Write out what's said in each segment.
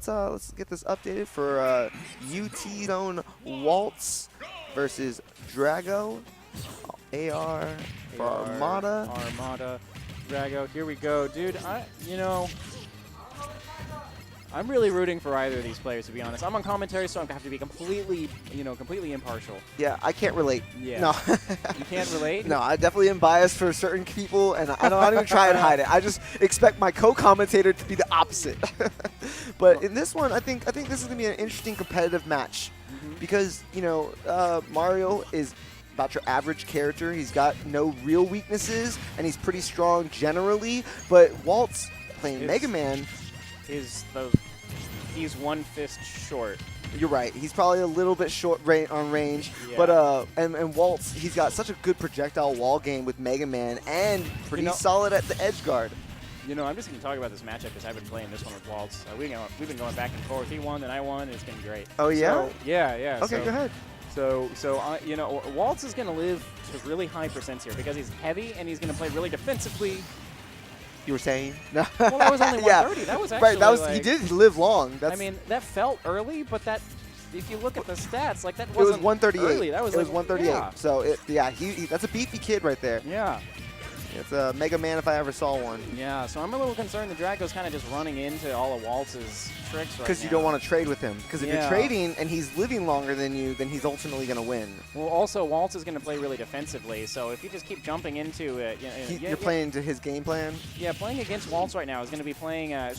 let's get this updated for UT's own Waltz versus Drago. AR for Armada. Armada. Drago. Here we go, dude. I'm really rooting for either of these players, to be honest. I'm on commentary, so I have to be completely impartial. Yeah, I can't relate. Yeah. No. You can't relate? No, I definitely am biased for certain people, and I don't even try and hide it. I just expect my co-commentator to be the opposite. But in this one, I think this is going to be an interesting competitive match because, Mario is about your average character. He's got no real weaknesses, and he's pretty strong generally. But Waltz playing Mega Man, he's one fist short. you're right. He's probably a little bit short on range, Yeah. but and Waltz, he's got such a good projectile wall game with Mega Man and pretty solid at the edge guard. I'm just going to talk about this matchup because I've been playing this one with Waltz. We've been going back and forth. He won, then I won. It's been great. Oh yeah. So, yeah. Okay, go ahead. So Waltz is going to live to really high percents here because he's heavy and he's going to play really defensively. You were saying? No. Well, that was only 130. Yeah. That was actually right. That was like, he did live long. I mean, that felt early, but that if you look at the stats, like that it was wasn't 138. early. That was it like, was 138. Yeah. So he that's a beefy kid right there. Yeah. It's a Mega Man if I ever saw one. Yeah, so I'm a little concerned that Drago's kind of just running into all of Waltz's tricks right now. Because you don't want to trade with him. Because if you're trading and he's living longer than you, then he's ultimately going to win. Well, also, Waltz is going to play really defensively, so if you just keep jumping into it... You're playing to his game plan? Yeah, playing against Waltz right now is going to be playing a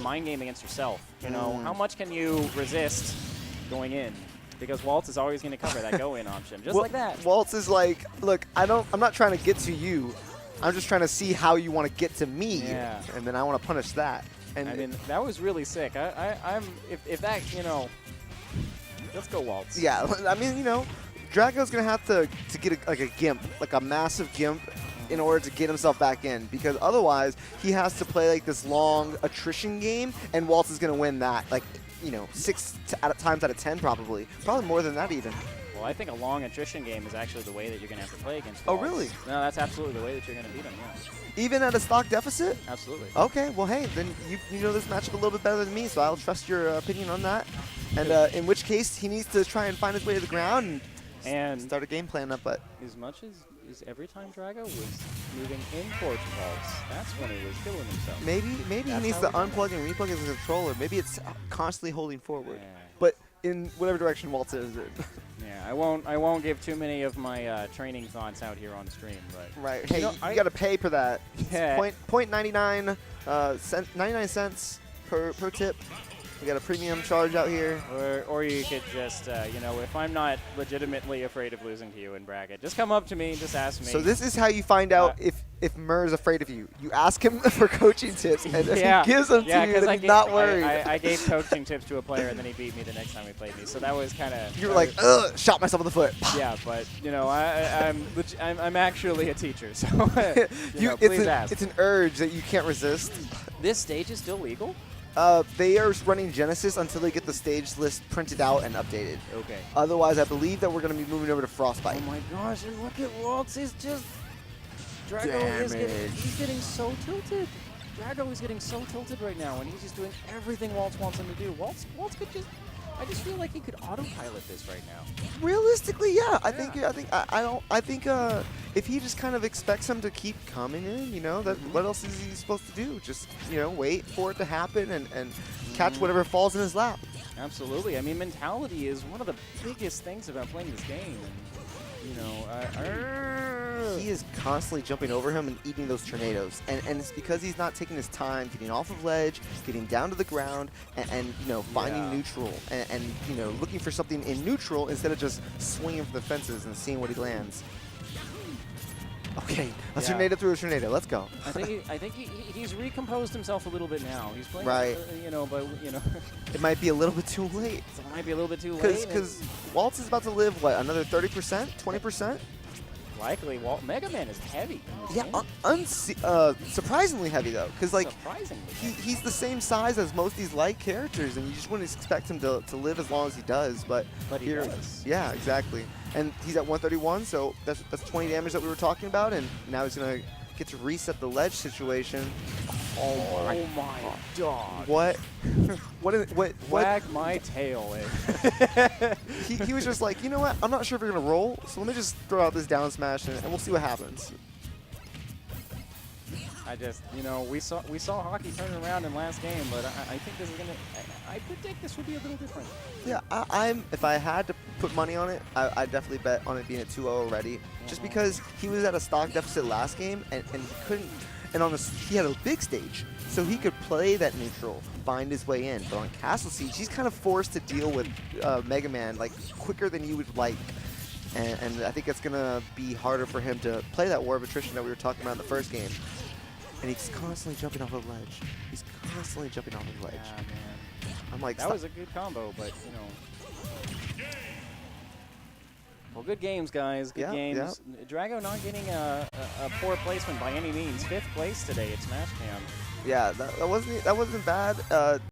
mind game against yourself. How much can you resist going in? Because Waltz is always going to cover that go-in option, just like that. Waltz is like, look, I'm not trying to get to you. I'm just trying to see how you want to get to me, and then I want to punish that. And I mean, that was really sick. If that, let's go Waltz. Yeah, I mean, Drago's gonna have to get a gimp, like a massive gimp, in order to get himself back in, because otherwise he has to play like this long attrition game, and Waltz is gonna win that, like 6 times out of 10 probably more than that even. Well, I think a long attrition game is actually the way that you're going to have to play against Oh, Waltz. really? No, that's absolutely the way that you're going to beat him, yeah. Even at a stock deficit? Absolutely. Okay, well, hey, then you know this matchup a little bit better than me, so I'll trust your opinion on that. And in which case, he needs to try and find his way to the ground and start a game plan up. But as much as every time Drago was moving in towards Waltz, that's when he was killing himself. Maybe he needs to unplug and replug his controller. Maybe it's constantly holding forward. Yeah. But in whatever direction Waltz is in. Yeah, I won't give too many of my training thoughts out here on stream, but right. Hey, you got to pay for that. Yeah. Point 99 cents per tip. We got a premium charge out here. Or you could just, if I'm not legitimately afraid of losing to you in bracket, just come up to me and just ask me. So this is how you find out if Mur is afraid of you. You ask him for coaching tips, and if he gives them to you, then he's not worried. I gave coaching tips to a player, and then he beat me the next time he played me. So that was kind of... You were like, ugh, shot myself in the foot. Yeah, but, I'm actually a teacher, so please ask. It's an urge that you can't resist. This stage is still legal? They are running Genesis until they get the stage list printed out and updated. Okay. Otherwise, I believe that we're going to be moving over to Frostbite. Oh my gosh, and look at Waltz. He's just... Drago is getting so tilted. Drago is getting so tilted right now, and he's just doing everything Waltz wants him to do. Waltz could just... I just feel like he could autopilot this right now. Realistically, yeah. I think if he just kind of expects him to keep coming in, what else is he supposed to do? Just wait for it to happen and catch whatever falls in his lap. Absolutely. I mean, mentality is one of the biggest things about playing this game. And, he is constantly jumping over him and eating those tornadoes, and it's because he's not taking his time getting off of ledge, getting down to the ground, and finding neutral, and looking for something in neutral instead of just swinging for the fences and seeing what he lands. Okay, a tornado through a tornado. Let's go. I think he's recomposed himself a little bit now. He's playing, right. It might be a little bit too late. It might be a little bit too late. Because Waltz is about to live what, another 30%, 20%? Likely. Mega Man is heavy. Yeah, surprisingly heavy though, because like he's the same size as most of these light characters, and you just wouldn't expect him to live as long as he does. But he does. Yeah, exactly. And he's at 131, so that's 20 damage that we were talking about, and now he's gonna get to reset the ledge situation. Oh my dog. What? what? Wag my tail. Eh? He was just like, you know what? I'm not sure if you're gonna roll, so let me just throw out this down smash and we'll see what happens. I just, you know, we saw hockey turn around in last game, but I think this is gonna. I predict this would be a little different. Yeah, I'm. If I had to put money on it, I'd definitely bet on it being at 2-0 already, just because he was at a stock deficit last game and he couldn't. And on this, he had a big stage, so he could play that neutral, find his way in. But on Castle Siege, he's kind of forced to deal with Mega Man like quicker than you would like. And I think it's gonna be harder for him to play that War of Attrition that we were talking about in the first game. And he's constantly jumping off the ledge. He's constantly jumping off the ledge. Yeah, man. I'm like, that was a good combo, but you know. Well, good games, guys. Good games. Yeah. Drago not getting a poor placement by any means. 5th place today at Smash Cam. Yeah, that wasn't bad.